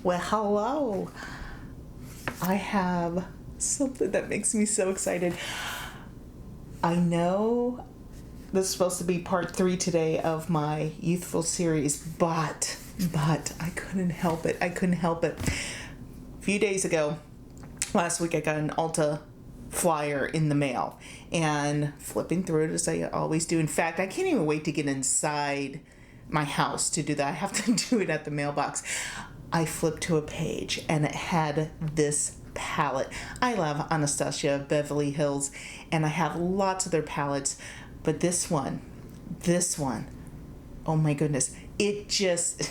Well, hello. I have something that makes me so excited. I know this is supposed to be part 3 today of my youthful series, but I couldn't help it. A few days ago, last week, I got an Ulta flyer in the mail and flipping through it as I always do. In fact, I can't even wait to get inside my house to do that. I have to do it at the mailbox. I flipped to a page and it had this palette. I love Anastasia, Beverly Hills, and I have lots of their palettes, but this one, oh my goodness, it just,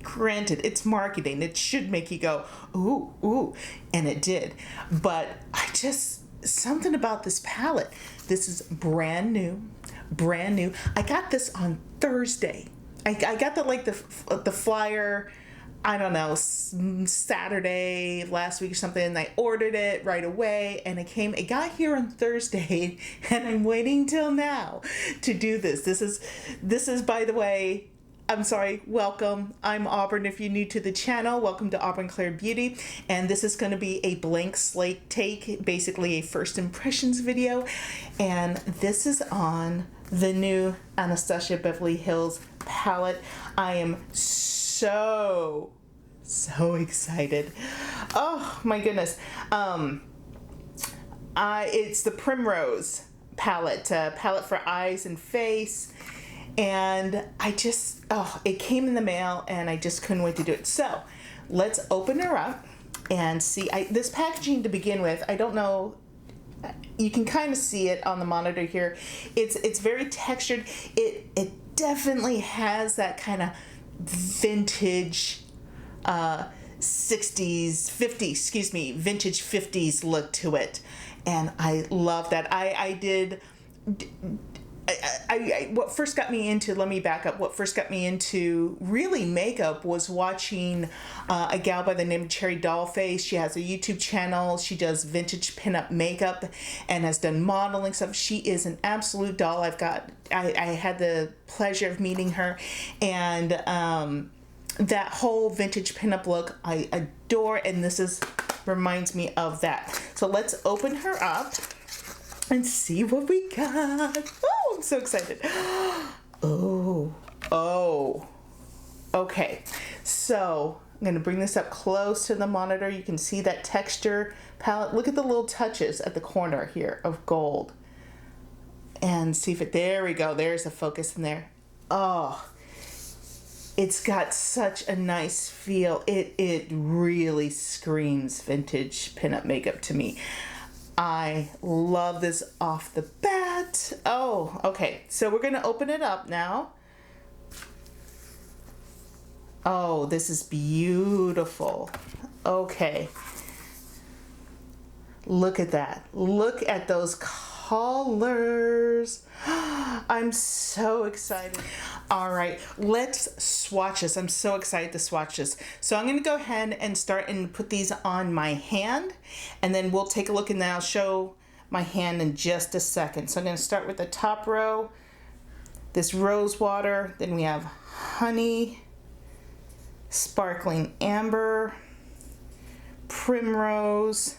granted, it's marketing. It should make you go, ooh, and it did. But something about this palette. This is brand new. I got this on Thursday. I got the flyer, I don't know, Saturday last week or something, and I ordered it right away, and it got here on Thursday, and I'm waiting till now to do this. This is, by the way, I'm sorry, welcome. I'm Auburn. If you're new to the channel, welcome to Auburn Clare Beauty, and this is going to be a blank slate take, basically a first impressions video, and this is on the new Anastasia Beverly Hills palette. I am so excited. Oh my goodness. It's the Primrose palette, palette for eyes and face. And it came in the mail and I just couldn't wait to do it. So let's open her up and see. This packaging to begin with, I don't know, you can kind of see it on the monitor here. It's very textured. It definitely has that kind of vintage 60s, 50s, excuse me, vintage 50s look to it. And I love that. What first got me into, let me back up, what first got me into really makeup was watching a gal by the name of Cherry Dollface. She has a YouTube channel. She does vintage pinup makeup and has done modeling stuff. She is an absolute doll. I had the pleasure of meeting her, and that whole vintage pinup look I adore, and reminds me of that. So let's open her up and see what we got. Oh, I'm so excited. Oh, okay. So I'm gonna bring this up close to the monitor. You can see that texture palette. Look at the little touches at the corner here of gold. And see if there we go. There's a focus in there. Oh, it's got such a nice feel. It really screams vintage pinup makeup to me. I love this off the bat. Oh, okay. So we're going to open it up now. Oh, this is beautiful. Okay. Look at that. Look at those colors. I'm so excited. All right, let's swatch this. I'm so excited to swatch this. So I'm gonna go ahead and start and put these on my hand, and then we'll take a look and then I'll show my hand in just a second. So I'm gonna start with the top row, this rose water, then we have honey, sparkling amber, primrose,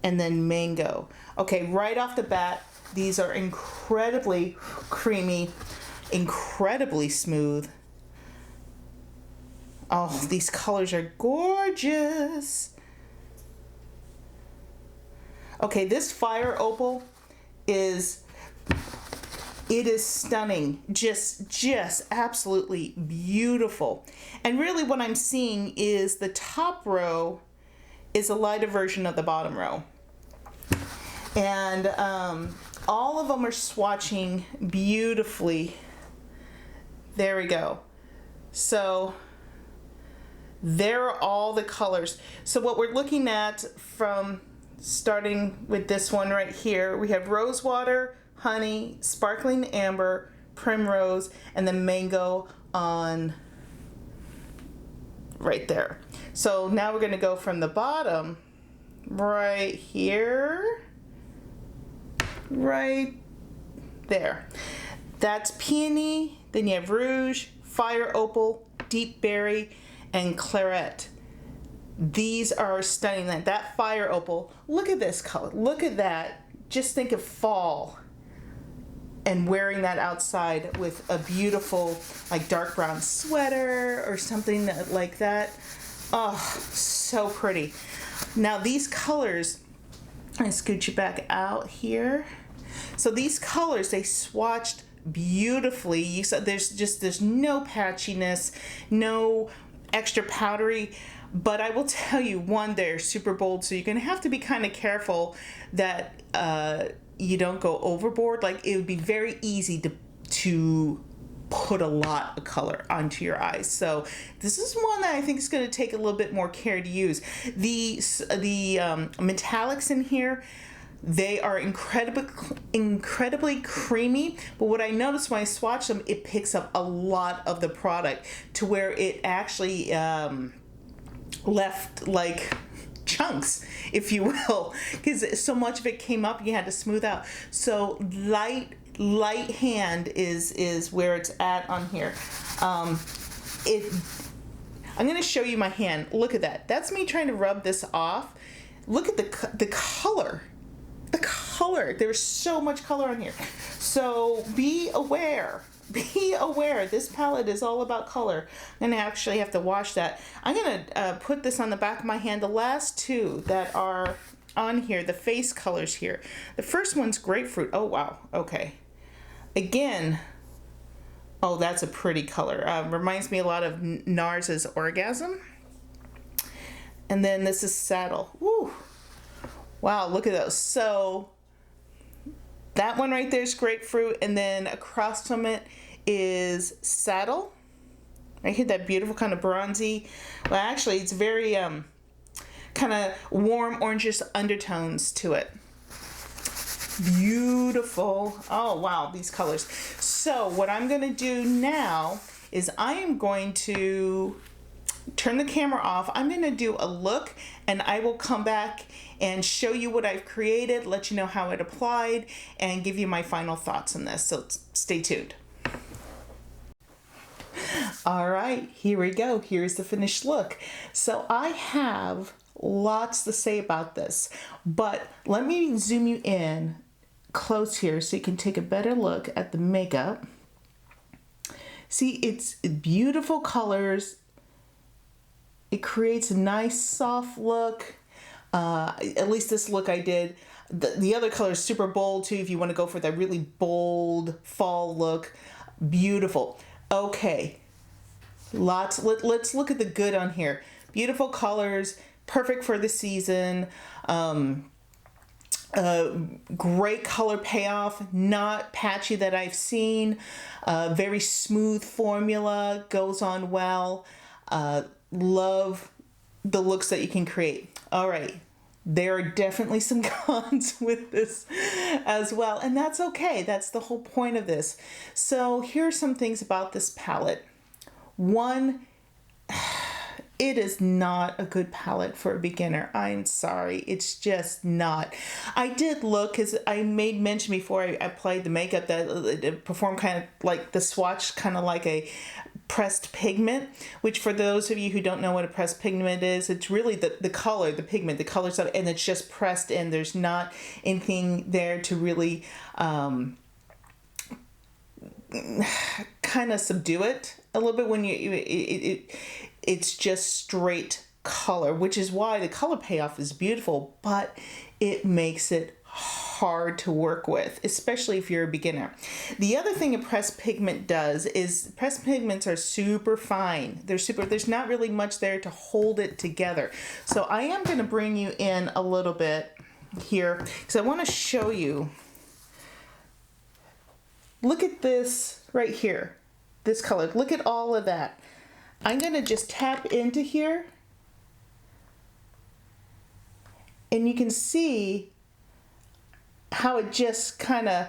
and then mango. Okay, right off the bat, these are incredibly creamy, incredibly smooth. Oh, these colors are gorgeous. Okay, this fire opal is stunning. Just absolutely beautiful. And really what I'm seeing is the top row is a lighter version of the bottom row. And all of them are swatching beautifully. There we go. So there are all the colors. So what we're looking at, from starting with this one right here, we have rose water, honey, sparkling amber, primrose, and then mango on right there. So now we're going to go from the bottom right here, right there. That's peony, then you have rouge, fire opal, deep berry, and Claret. These are stunning. That fire opal, look at this color, look at that. Just think of fall and wearing that outside with a beautiful like dark brown sweater or something like that. Oh, so pretty. Now these colors, I scoot you back out here. So these colors, they swatched beautifully. You saw there's no patchiness, no extra powdery. But I will tell you, one, they're super bold, so you're gonna have to be kind of careful that you don't go overboard. Like it would be very easy to put a lot of color onto your eyes. So this is one that I think is going to take a little bit more care to use. The metallics in here, they are incredibly creamy, but what I noticed when I swatched them, it picks up a lot of the product to where it actually left like chunks, if you will, because so much of it came up, you had to smooth out. So light hand is where it's at on here. I'm going to show you my hand. Look at that. That's me trying to rub this off. Look at the color. The color. There's so much color on here. So be aware. Be aware. This palette is all about color. I'm going to actually have to wash that. I'm going to put this on the back of my hand. The last two that are on here, the face colors here. The first one's grapefruit. Oh, wow. Okay. Again, oh, that's a pretty color. Reminds me a lot of NARS's Orgasm. And then this is Saddle. Woo. Wow, look at those. So that one right there is grapefruit, and then across from it is Saddle. Right here, that beautiful kind of bronzy. Well, actually, it's very kind of warm orangish undertones to it. Beautiful. Oh, wow, these colors. So what I'm going to do now is I am going to turn the camera off. I'm going to do a look, and I will come back and show you what I've created, let you know how it applied, and give you my final thoughts on this. So stay tuned. All right, here we go. Here's the finished look. So I have lots to say about this, but let me zoom you in close here so you can take a better look at the makeup. See, it's beautiful colors. It creates a nice soft look. At least this look I did. The other color is super bold too if you want to go for that really bold fall look. Beautiful. Okay, let's look at the good on here. Beautiful colors, perfect for the season. Great color payoff, not patchy that I've seen. Very smooth formula, goes on well. Love the looks that you can create. All right, there are definitely some cons with this as well, and that's okay. That's the whole point of this. So here are some things about this palette. One, it is not a good palette for a beginner. I'm sorry. It's just not. I did look, because I made mention before I applied the makeup that it performed kind of like the swatch, kind of like a pressed pigment, which for those of you who don't know what a pressed pigment is, it's really the color, the pigment, the colors of it, and it's just pressed in. There's not anything there to really kind of subdue it a little bit when it's just straight color, which is why the color payoff is beautiful, but it makes it hard to work with, especially if you're a beginner. The other thing a pressed pigment does is pressed pigments are super fine. There's not really much there to hold it together. So I am going to bring you in a little bit here because I want to show you. Look at this right here, this color. Look at all of that. I'm going to just tap into here, and you can see how it just kind of,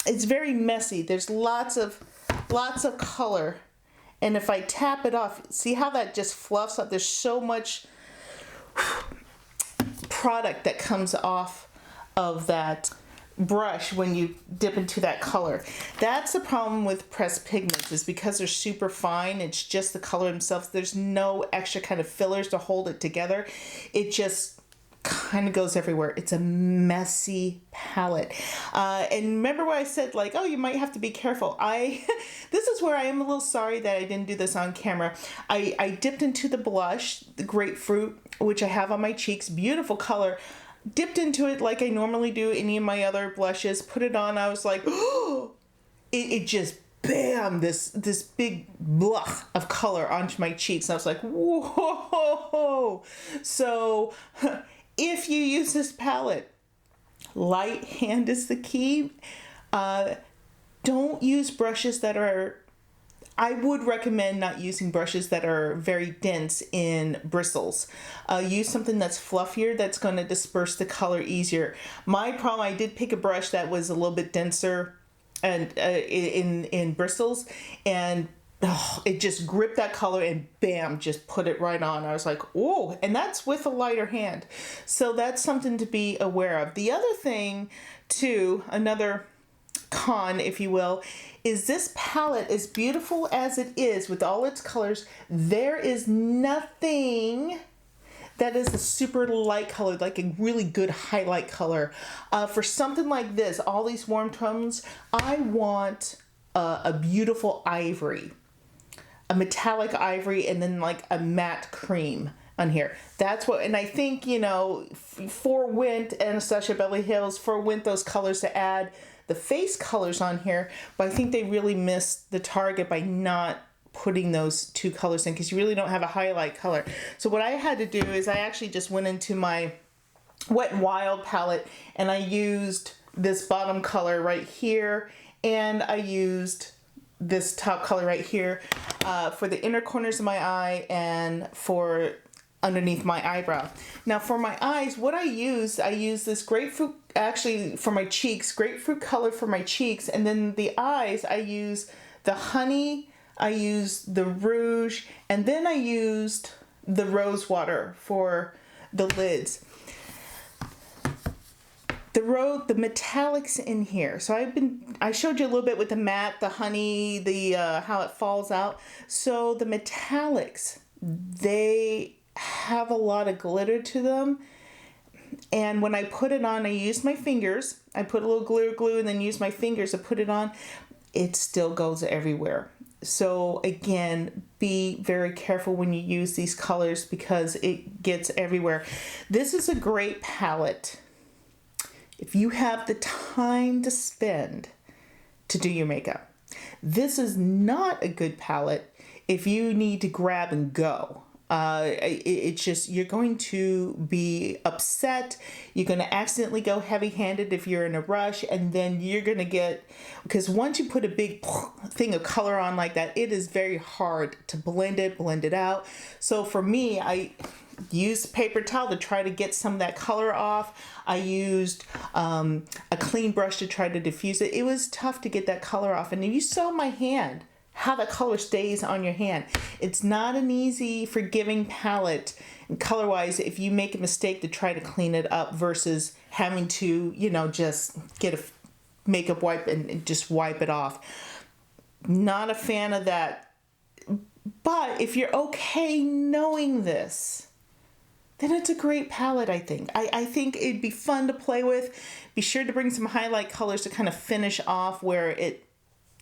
it's very messy. There's lots of color, and if I tap it off, see how that just fluffs up. There's so much product that comes off of that brush when you dip into that color. That's the problem with pressed pigments, is because they're super fine, it's just the color themselves. There's no extra kind of fillers to hold it together. It just kind of goes everywhere. It's a messy palette. And remember what I said, like, oh, you might have to be careful. This is where I am a little sorry that I didn't do this on camera. I dipped into the blush, the grapefruit, which I have on my cheeks, beautiful color. Dipped into it like I normally do any of my other blushes, put it on, I was like, oh, it just, bam, this big blah of color onto my cheeks. And I was like, whoa. So if you use this palette, light hand is the key. Don't use brushes that are, I would recommend not using brushes that are very dense in bristles. Use something that's fluffier, that's going to disperse the color easier. My problem, I did pick a brush that was a little bit denser and in bristles, and it just gripped that color and bam, just put it right on. I was like, oh, and that's with a lighter hand. So that's something to be aware of. The other thing too, another con, if you will, is this palette, as beautiful as it is with all its colors, there is nothing that is a super light color, like a really good highlight color. For something like this, all these warm tones, I want a beautiful ivory, a metallic ivory, and then like a matte cream on here. That's what, and I think, you know, forewent Anastasia Beverly Hills, forewent those colors to add the face colors on here, but I think they really missed the target by not putting those two colors in, because you really don't have a highlight color. So what I had to do is I actually just went into my Wet n Wild palette and I used this bottom color right here, and I used this top color right here for the inner corners of my eye and for underneath my eyebrow. Now for my eyes, what I use this grapefruit, actually for my cheeks, grapefruit color for my cheeks, and then the eyes, I use the honey, I use the rouge, and then I used the rose water for the lids. The metallics in here. So I showed you a little bit with the matte, the honey, the how it falls out. So the metallics, they have a lot of glitter to them, and when I put it on, I used my fingers. I put a little glitter glue and then use my fingers to put it on. It still goes everywhere. So again, be very careful when you use these colors, because it gets everywhere. This is a great palette if you have the time to spend to do your makeup. This is not a good palette if you need to grab and go. It's just, you're going to be upset. You're going to accidentally go heavy-handed if you're in a rush, and then you're going to get, because once you put a big thing of color on like that, it is very hard to blend it out. So for me, I used paper towel to try to get some of that color off. I used a clean brush to try to diffuse it. It was tough to get that color off, and if you saw my hand, how the color stays on your hand. It's not an easy, forgiving palette color-wise if you make a mistake to try to clean it up versus having to, you know, just get a makeup wipe and just wipe it off. Not a fan of that. But if you're okay knowing this, then it's a great palette, I think. I think it'd be fun to play with. Be sure to bring some highlight colors to kind of finish off where it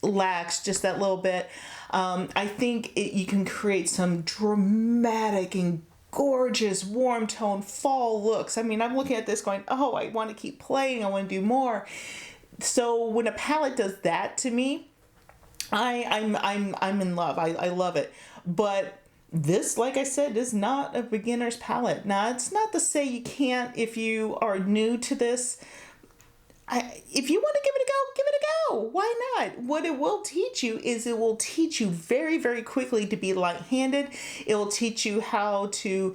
lacks just that little bit. I think you can create some dramatic and gorgeous warm tone fall looks. I mean, I'm looking at this going, oh, I want to keep playing. I want to do more. So when a palette does that to me, I'm in love. I love it. But this, like I said, is not a beginner's palette. Now, it's not to say you can't if you are new to this. If you want to give it a go, give it a go. Why not? What it will teach you is it will teach you very, very quickly to be light-handed. It will teach you how to,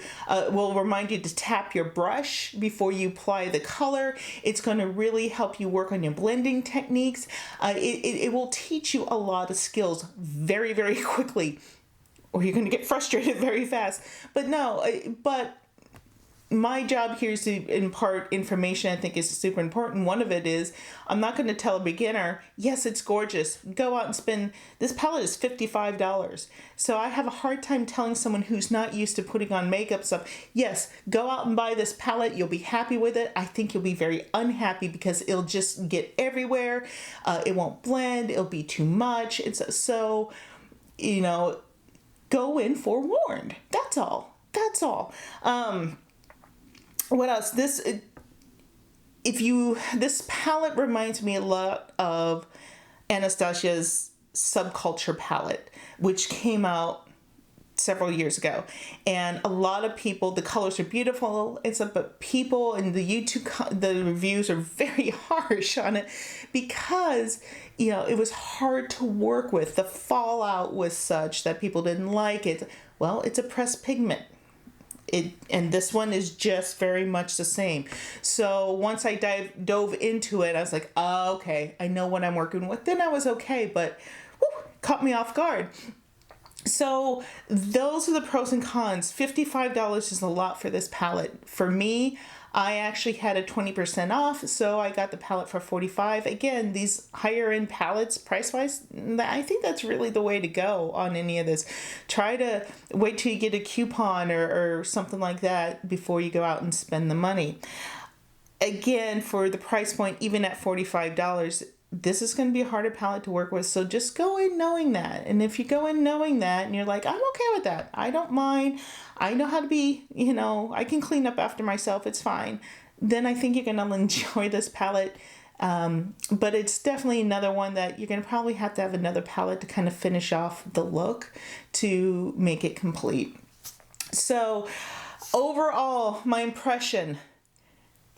will remind you to tap your brush before you apply the color. It's going to really help you work on your blending techniques. It will teach you a lot of skills very, very quickly, or you're going to get frustrated very fast. But no, but my job here is to impart information I think is super important. One of it is I'm not going to tell a beginner, yes, it's gorgeous, go out and spend, this palette is $55. So I have a hard time telling someone who's not used to putting on makeup stuff, yes, go out and buy this palette, you'll be happy with it. I think you'll be very unhappy because it'll just get everywhere. It won't blend, it'll be too much. It's so, you know, go in forewarned. That's all. That's all. What else? This palette reminds me a lot of Anastasia's Subculture palette, which came out several years ago, and a lot of people, the colors are beautiful and stuff, but people in the YouTube, the reviews are very harsh on it because, you know, it was hard to work with. The fallout was such that people didn't like it. Well, it's a pressed pigment. And this one is just very much the same. So once I dove into it, I was like, oh, okay, I know what I'm working with. Then I was okay, but caught me off guard. So those are the pros and cons. $55 is a lot for this palette. For me, I actually had a 20% off, so I got the palette for $45. Again, these higher end palettes, price-wise, I think that's really the way to go on any of this. Try to wait till you get a coupon or something like that before you go out and spend the money. Again, for the price point, even at $45, this is going to be a harder palette to work with, so just go in knowing that. And if you go in knowing that and you're like, I'm okay with that, I don't mind, I know how to be, you know, I can clean up after myself, it's fine, then I think you're going to enjoy this palette. But it's definitely another one that you're going to probably have to have another palette to kind of finish off the look to make it complete. So overall, my impression,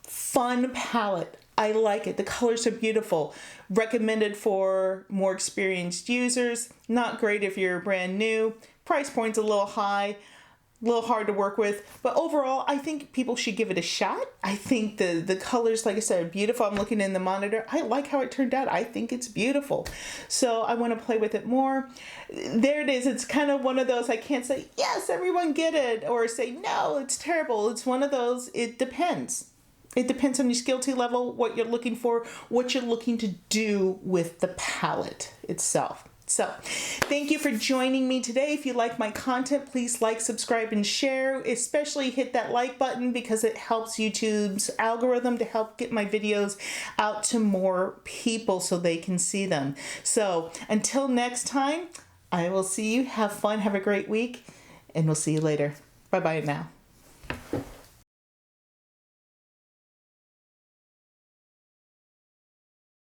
fun palette. I like it. The colors are beautiful. Recommended for more experienced users. Not great if you're brand new. Price point's a little high, a little hard to work with. But overall, I think people should give it a shot. I think the colors, like I said, are beautiful. I'm looking in the monitor. I like how it turned out. I think it's beautiful. So I want to play with it more. There it is. It's kind of one of those, I can't say, yes, everyone get it, or say, no, it's terrible. It's one of those, it depends. It depends on your skilled level, what you're looking for, what you're looking to do with the palette itself. So, thank you for joining me today. If you like my content, please like, subscribe, and share. Especially hit that like button because it helps YouTube's algorithm to help get my videos out to more people so they can see them. So, until next time, I will see you. Have fun. Have a great week. And we'll see you later. Bye-bye now.